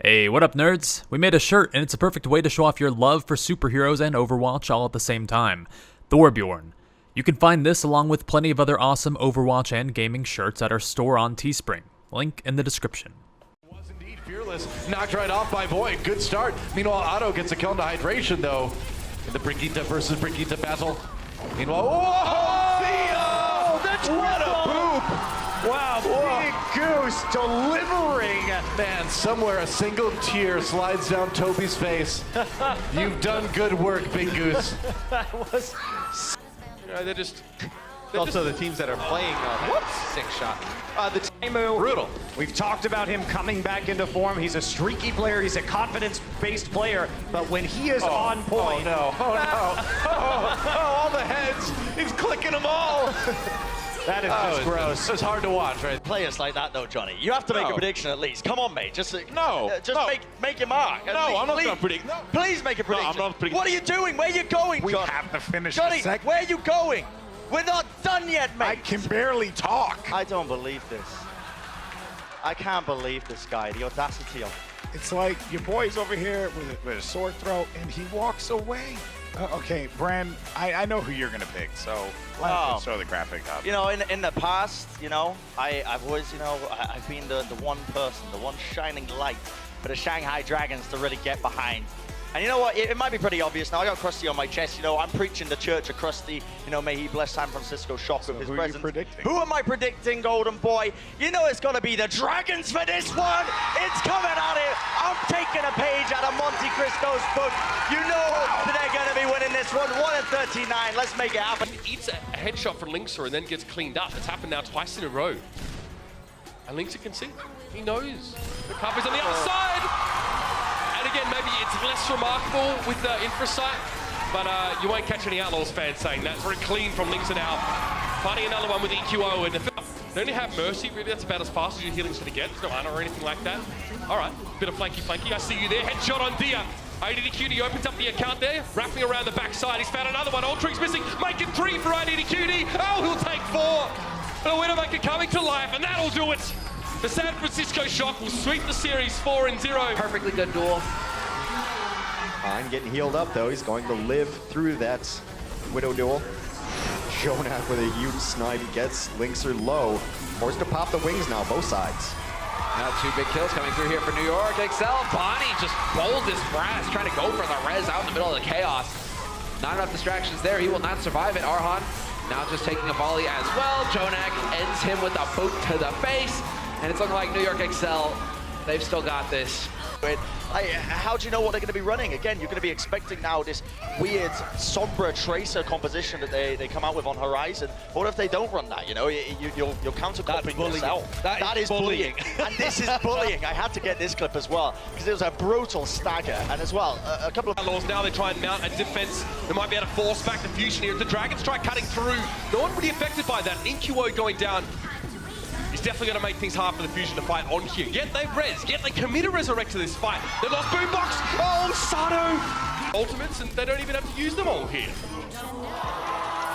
Hey, what up nerds? We made a shirt and it's a perfect way to show off your love for superheroes and Overwatch all at the same time. Thorbjorn. You can find this along with plenty of other awesome Overwatch and gaming shirts at our store on Teespring. Link in the description. Was indeed fearless, knocked right off by Void. Good start. Meanwhile, Otto gets a kill into Hydration though. In the Brigitte versus Brigitte battle. Meanwhile, what a boop! Wow, Big Goose delivering. Man, somewhere a single tear slides down Toby's face. You've done good work, Big Goose. That was... they're just also the teams that are playing sick shot. the Taimu. Brutal. We've talked about him coming back into form. He's a streaky player. He's a confidence-based player. But when he is on point... All the heads. He's clicking them all. That is just gross. It's hard to watch, right? Players like that though, Johnny. You have to make a prediction at least. Come on, mate. Just make your mark. No, I'm not going to predict. No. Please make a prediction. I'm not predicting. What are you doing? Where are you going, We Johnny? have to finish Johnny, the second. where are you going? We're not done yet, mate. I can barely talk. I don't believe this. I can't believe this guy. The audacity of it. It's like your boy's over here with a sore throat, and he walks away. Okay, Bran, I know who you're gonna pick, so let's show the graphic up. You know, in the past, you know, I've always, you know, I've been the one person, the one shining light for the Shanghai Dragons to really get behind. And you know what? It might be pretty obvious now. I got Krusty on my chest. You know, I'm preaching the church of Krusty. You know, may he bless San Francisco Shock with his presence. Who are you predicting? Who am I predicting, Golden Boy? You know it's going to be the Dragons for this one. It's coming at it. I'm taking a page out of Monte Cristo's book. You know that they're going to be winning this one. 1-39. Let's make it happen. He eats a headshot from Linkser and then gets cleaned up. It's happened now twice in a row. And Linkser can see. He knows. The cover's on the other side. And again, maybe it's less remarkable with the infrasight, but you won't catch any Outlaws fans saying that. It's very clean from Linkser now. Finding another one with EQO, and they only have Mercy, really. That's about as fast as your healing's going to get. There's no Ana or anything like that. All right, bit of flanky. I see you there. Headshot on Dia. IDDQD opens up the account there, wrapping around the backside. He's found another one. Ultrix missing, making 3 for IDDQD. Oh, he'll take 4. The Widowmaker coming to life, and that'll do it. The San Francisco Shock will sweep the series 4-0. Perfectly good duel. Fine, getting healed up though. He's going to live through that Widow duel. Jonak with a huge snipe gets Linkser low. Forced to pop the wings now, both sides. Now 2 big kills coming through here for New York. Excel, Bonnie just bold as brass, trying to go for the res out in the middle of the chaos. Not enough distractions there. He will not survive it. Arhan now just taking a volley as well. Jonak ends him with a boot to the face. And it's looking like New York Excel, they've still got this. How do you know what they're going to be running? Again, you're going to be expecting now this weird Sombra Tracer composition that they come out with on Horizon. What if they don't run that? You know, you're counter-copying yourself. That is bullying. And this is bullying. I had to get this clip as well, because it was a brutal stagger. And as well, a couple of... Outlaws now, they try and mount a defense. They might be able to force back the fusion here. The Dragons try cutting through. No one really affected by that. InQO going down. He's definitely going to make things hard for the Fusion to fight on here. Yet they res, yet they commit a resurrect to this fight. They lost Boombox. Oh, Sato! Ultimates, and they don't even have to use them all here.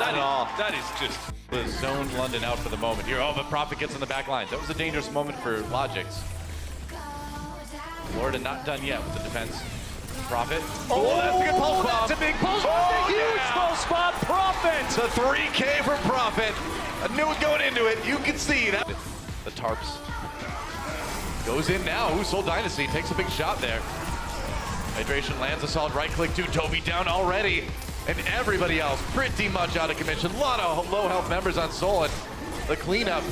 That is just... The zone London out for the moment here. Oh, but Prophet gets on the back lines. That was a dangerous moment for Logix. Florida not done yet with the defense. Prophet. Oh, that's a good pulse bomb. That's a big pulse bomb. Oh, Huge pulse bomb. Prophet. The 3K from Prophet. I knew it going into it. You can see that. The tarps. Goes in now. Ooh, Soul Dynasty takes a big shot there. Hydration lands a solid right click too. Toby down already. And everybody else pretty much out of commission. A lot of low health members on Soul. And the cleanup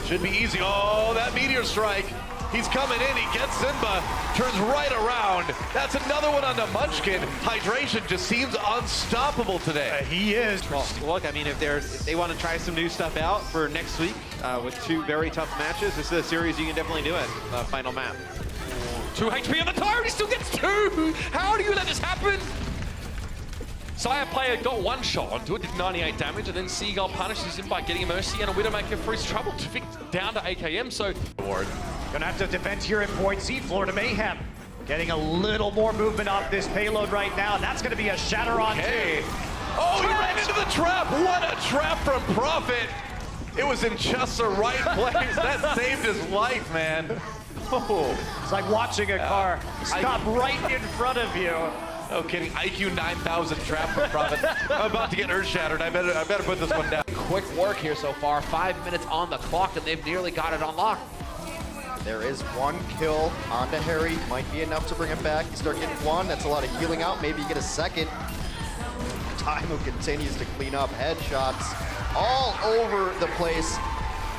should be easy. Oh, that meteor strike. He's coming in, he gets Simba, turns right around. That's another one on the Munchkin. Hydration just seems unstoppable today. He is. Well, look, I mean, if they want to try some new stuff out for next week with 2 very tough matches, this is a series you can definitely do it. Final map. 2 HP on the tire, he still gets 2! How do you let this happen? Sire player got 1 shot onto it, did 98 damage, and then Seagull punishes him by getting a Mercy and a Widowmaker for his trouble to fix down to AKM, so... Gonna have to defend here at point C. Florida Mayhem getting a little more movement off this payload right now. That's gonna be a shatter on 2. Oh, he ran into the trap! What a trap from Prophet! It was in just the right place. That saved his life, man. It's like watching a car stop right in front of you. No kidding. IQ 9000 trap for Prophet. I'm about to get earth shattered. I better put this one down. Quick work here so far. 5 minutes on the clock, and they've nearly got it on lock. There is one kill onto Harry. Might be enough to bring him back. You start getting one. That's a lot of healing out. Maybe you get a second. Taimu continues to clean up. Headshots all over the place.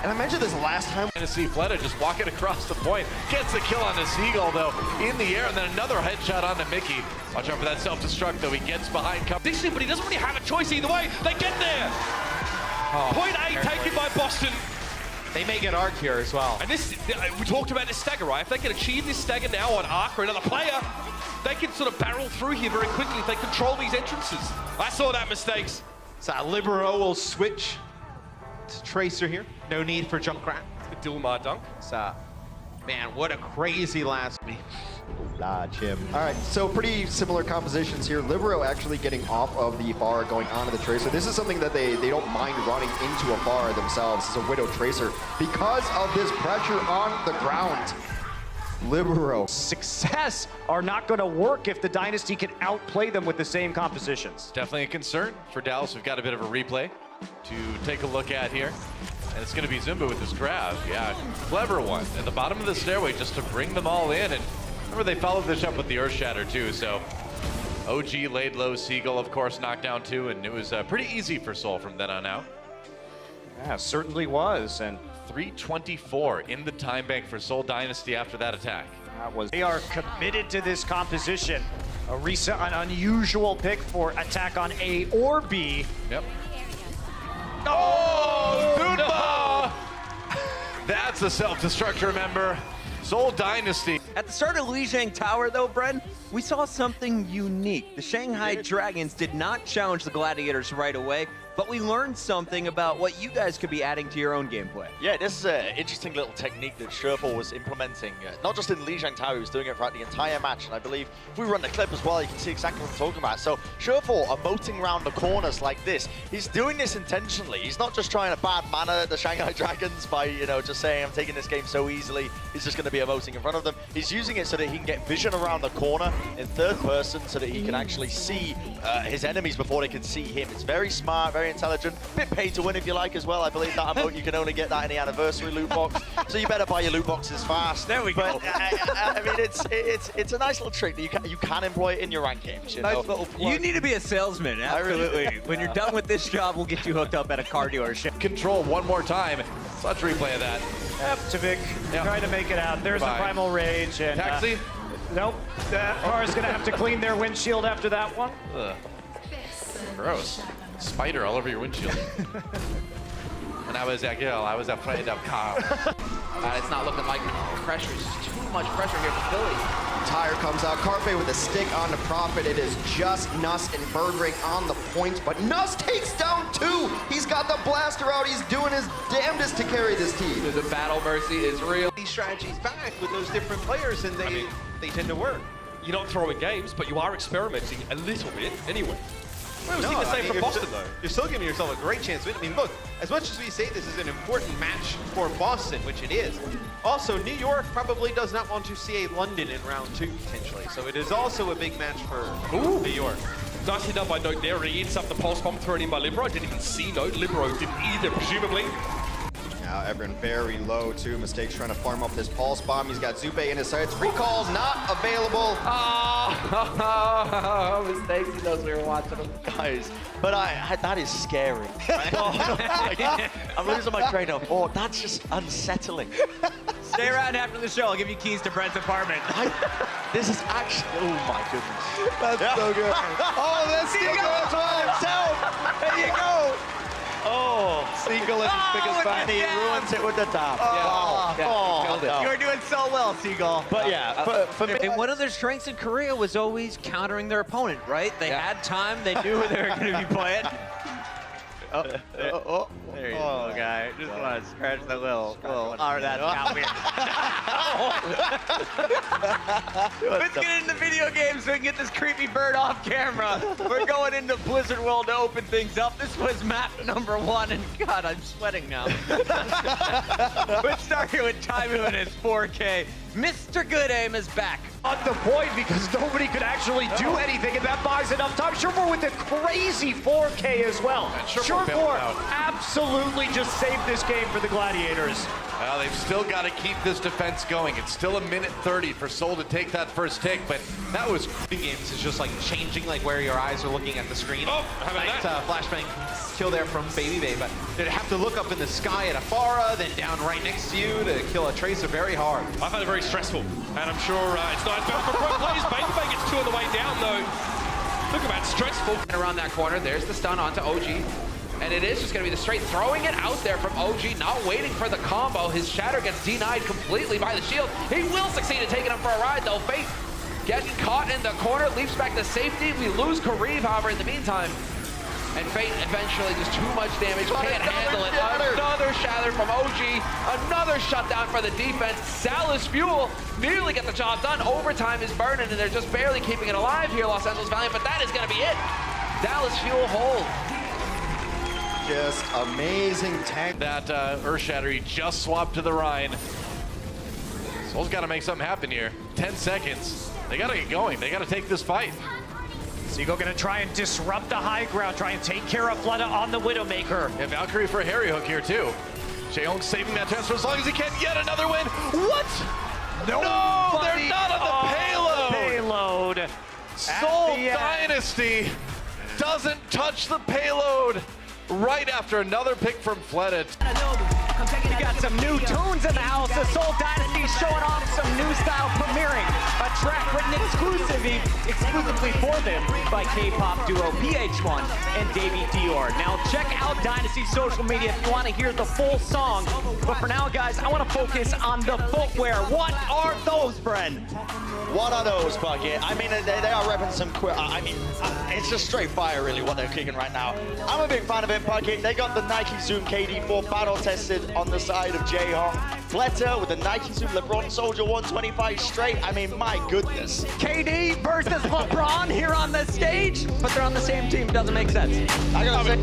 And I mentioned this last time. And to see Fleta just walking across the point. Gets the kill on the Seagull, though, in the air. And then another headshot onto Mickey. Watch out for that self-destruct, though. He gets behind cover. But he doesn't really have a choice either way. They get there. Point A taken by Boston. They may get arc here as well. And this, we talked about this stagger, right? If they can achieve this stagger now on Arc or another player, they can sort of barrel through here very quickly if they control these entrances. I saw that mistakes. So Libero will switch to Tracer here. No need for Junkrat. The Dilmar dunk. So, man, what a crazy last week. Chim. All right, so pretty similar compositions here. Libero actually getting off of the bar, going onto the Tracer. This is something that they don't mind running into a bar themselves as a Widow Tracer because of this pressure on the ground. Libero. Success are not going to work if the Dynasty can outplay them with the same compositions. Definitely a concern for Dallas. We've got a bit of a replay to take a look at here. And it's going to be Zumba with this grab. Yeah, clever one. At the bottom of the stairway just to bring them all in. And remember, they followed this up with the Earth Shatter, too. So OG laid low. Seagull, of course, knocked down, too. And it was pretty easy for Soul from then on out. Yeah, certainly was. And 324 in the time bank for Soul Dynasty after that attack. they are committed to this composition. An unusual pick for attack on A or B. Yep. Oh, Thunba! That's a self-destruct, remember. Soul Dynasty. At the start of Lijiang Tower, though, Bren, we saw something unique. The Shanghai Dragons did not challenge the Gladiators right away, but we learned something about what you guys could be adding to your own gameplay. Yeah, this is an interesting little technique that Sherfall was implementing, not just in Lijiang Tower, he was doing it throughout the entire match, and I believe if we run the clip as well, you can see exactly what I'm talking about. So Sherfall emoting around the corners like this, he's doing this intentionally. He's not just trying to bad manner the Shanghai Dragons by, just saying, I'm taking this game so easily, he's just going to be emoting in front of them. He's using it so that he can get vision around the corner in third person so that he can actually see his enemies before they can see him. It's very smart, very intelligent, bit pay to win if you like as well. I believe that emote, you can only get that in the anniversary loot box, so you better buy your loot boxes fast. There we go. I mean, it's a nice little trick that you can employ it in ranked games. You need to be a salesman, absolutely. When you're done with this job, we'll get you hooked up at a car dealership. Control one more time. So let's replay of that. Yep, Tavik trying to make it out. There's the Primal Rage. And, Taxi? Nope, that car is going to have to clean their windshield after that one. Ugh. Gross. Spider all over your windshield. When I was that girl, I was afraid of car. It's not looking like pressure. It's just too much pressure here for Philly. Tire comes out. Carpe with a stick on the Prophet. It is just Nuss and Birdring on the point, but Nuss takes down two. He's got the blaster out. He's doing his damnedest to carry this team. The battle mercy is real. These strategies back with those different players, and they tend to work. You're not throwing games, but you are experimenting a little bit anyway. Well, it was the same from Boston, though. You're still giving yourself a great chance to win. I mean, look, as much as we say this is an important match for Boston, which it is, also New York probably does not want to see a London in round 2, potentially. So it is also a big match for New York. Nicely done by Note there. He eats up the pulse bomb thrown in by Libero. I didn't even see Note. Libero didn't either, presumably. Now everyone very low too. Mistakes trying to farm up this pulse bomb. He's got Zupe in his sights. Recall not available. Mistakes. He knows we were watching him. Guys, but that is scary. I'm losing my train of thought. That's just unsettling. Stay around after the show. I'll give you keys to Brent's apartment. This is actually, oh my goodness. That's so good. Oh, that's There you go. There you go. Oh, Seagull is his biggest fan. He ruins it with the top. You're doing so well, Seagull. But yeah, for me, And one of their strengths in Korea was always countering their opponent, right? They had time. They knew who they were going to be playing. There you go, guy. Just want to scratch the little. Oh, that's not weird. Let's get into video games so we can get this creepy bird off camera. We're going into Blizzard World to open things up. This was map number 1, and God, I'm sweating now. Let's start here with Taimu and his 4K. Mr. Good Aim is back. On the point because nobody could actually do anything, and that buys enough time. Sure4 with a crazy 4K as well. Sure4 absolutely just saved this game for the Gladiators. Well, they've still got to keep this defense going. It's still 1:30 for Soul to take that first tick, but that was games is just like changing like where your eyes are looking at the screen. Oh, how about that? Flashbang kill there from Baby Bay, but they'd have to look up in the sky at a Pharah, then down right next to you to kill a Tracer very hard. I find it very stressful, and I'm sure it's not as bad for pro players. Baby Bay gets 2 on the way down, though. Look at that, stressful. Around that corner, there's the stun onto OG. And it is just going to be the straight throwing it out there from OG, not waiting for the combo. His shatter gets denied completely by the shield. He will succeed in taking him for a ride, though. Fate getting caught in the corner, leaps back to safety. We lose Kariv, however, in the meantime. And Fate eventually just too much damage, can't handle it. Another shatter from OG, another shutdown for the defense. Salus Fuel nearly get the job done. Overtime is burning, and they're just barely keeping it alive here, Los Angeles Valiant, but that is going to be it. Dallas Fuel hold. Just amazing tank. that Earthshatter. He just swapped to the Rhine. Soul's got to make something happen here. 10 seconds. They got to get going. They got to take this fight. Seagull gonna try and disrupt the high ground, try and take care of Fleta on the Widowmaker. Yeah, Valkyrie for a Harry Hook here too. Jaehoong saving that transfer as long as he can. Yet another win. What? No, they're not on the payload. Soul Dynasty doesn't touch the payload right after another pick from Fleta. We got some new tunes in the house. The Soul Dynasty showing off some new style, premiering a track written exclusively for them by K-pop duo PH1 and Davey Dior. Now check out Dynasty's social media if you want to hear the full song. But for now, guys, I want to focus on the footwear. What are those, Bren? What are those, Bucket? I mean, they are repping some it's just straight fire, really, what they're kicking right now. I'm a big fan of it, Bucket. They got the Nike Zoom KD4 battle tested on the side of Jaehoong. Fleta with the Nike Zoom LeBron Soldier 125 straight. I mean, my goodness. KD versus LeBron here on the stage, but they're on the same team. Doesn't make sense. I gotta say.